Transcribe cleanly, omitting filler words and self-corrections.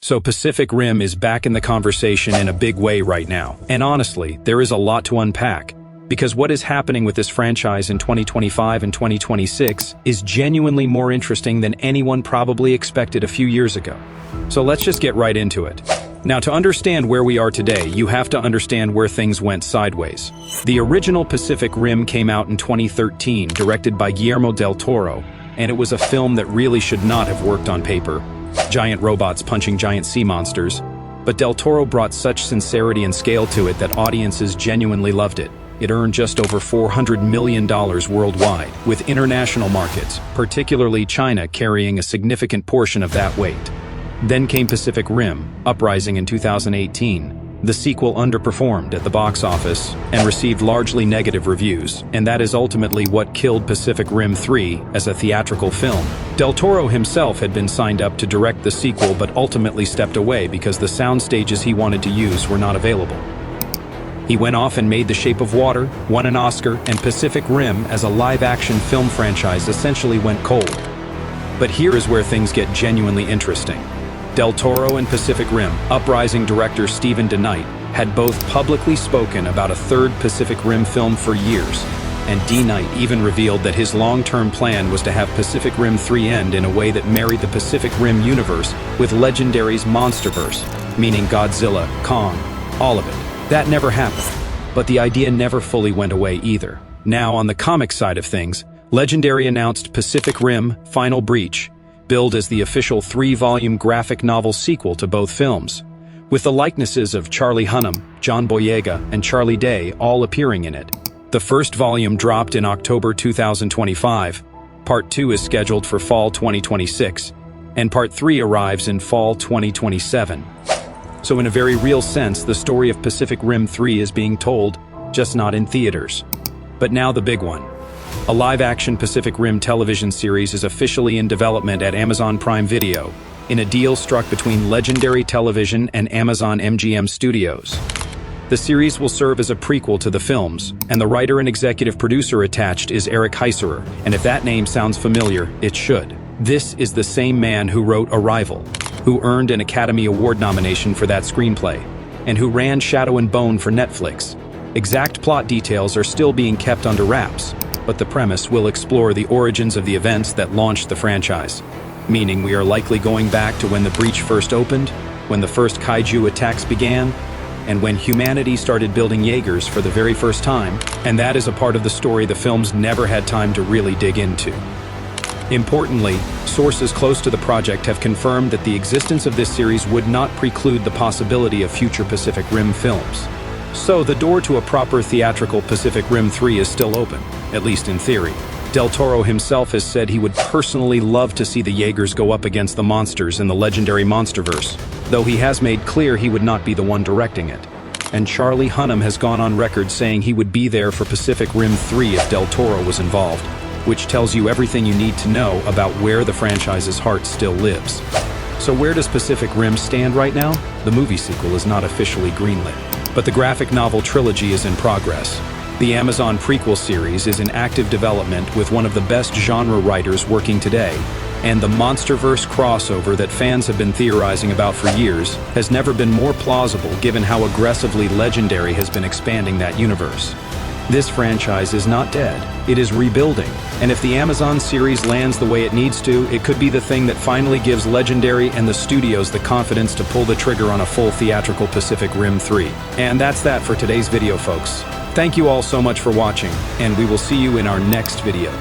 So Pacific Rim is back in the conversation in a big way right now. And honestly, there is a lot to unpack. Because what is happening with this franchise in 2025 and 2026 is genuinely more interesting than anyone probably expected a few years ago. So let's just get right into it. Now, to understand where we are today, you have to understand where things went sideways. The original Pacific Rim came out in 2013, directed by Guillermo del Toro, and it was a film that really should not have worked on paper. Giant robots punching giant sea monsters. But del Toro brought such sincerity and scale to it that audiences genuinely loved it. It earned just over $400 million worldwide, with international markets, particularly China, carrying a significant portion of that weight. Then came Pacific Rim, Uprising in 2018. The sequel underperformed at the box office and received largely negative reviews, and that is ultimately what killed Pacific Rim 3 as a theatrical film. Del Toro himself had been signed up to direct the sequel but ultimately stepped away because the sound stages he wanted to use were not available. He went off and made The Shape of Water, won an Oscar, and Pacific Rim as a live-action film franchise essentially went cold. But here is where things get genuinely interesting. Del Toro and Pacific Rim Uprising director Steven DeKnight had both publicly spoken about a third Pacific Rim film for years, and DeKnight even revealed that his long-term plan was to have Pacific Rim 3 end in a way that married the Pacific Rim universe with Legendary's Monsterverse, meaning Godzilla, Kong, all of it. That never happened, but the idea never fully went away either. Now, on the comic side of things, Legendary announced Pacific Rim Final Breach, billed as the official 3-volume graphic novel sequel to both films, with the likenesses of Charlie Hunnam, John Boyega, and Charlie Day all appearing in it. The first volume dropped in October 2025, Part 2 is scheduled for fall 2026, and Part 3 arrives in fall 2027. So in a very real sense, the story of Pacific Rim 3 is being told, just not in theaters. But now the big one. A live-action Pacific Rim television series is officially in development at Amazon Prime Video, in a deal struck between Legendary Television and Amazon MGM Studios. The series will serve as a prequel to the films, and the writer and executive producer attached is Eric Heiserer, and if that name sounds familiar, it should. This is the same man who wrote Arrival, who earned an Academy Award nomination for that screenplay, and who ran Shadow and Bone for Netflix. Exact plot details are still being kept under wraps, but the premise will explore the origins of the events that launched the franchise, meaning we are likely going back to when the breach first opened, when the first Kaiju attacks began, and when humanity started building Jaegers for the very first time, and that is a part of the story the films never had time to really dig into. Importantly, sources close to the project have confirmed that the existence of this series would not preclude the possibility of future Pacific Rim films. So the door to a proper theatrical Pacific Rim 3 is still open, at least in theory. Del Toro himself has said he would personally love to see the Jaegers go up against the monsters in the Legendary Monsterverse, though he has made clear he would not be the one directing it. And Charlie Hunnam has gone on record saying he would be there for Pacific Rim 3 if Del Toro was involved, which tells you everything you need to know about where the franchise's heart still lives. So where does Pacific Rim stand right now? The movie sequel is not officially greenlit, but the graphic novel trilogy is in progress. The Amazon prequel series is in active development with one of the best genre writers working today, and the Monsterverse crossover that fans have been theorizing about for years has never been more plausible given how aggressively Legendary has been expanding that universe. This franchise is not dead, it is rebuilding, and if the Amazon series lands the way it needs to, it could be the thing that finally gives Legendary and the studios the confidence to pull the trigger on a full theatrical Pacific Rim 3. And that's that for today's video, folks. Thank you all so much for watching, and we will see you in our next video.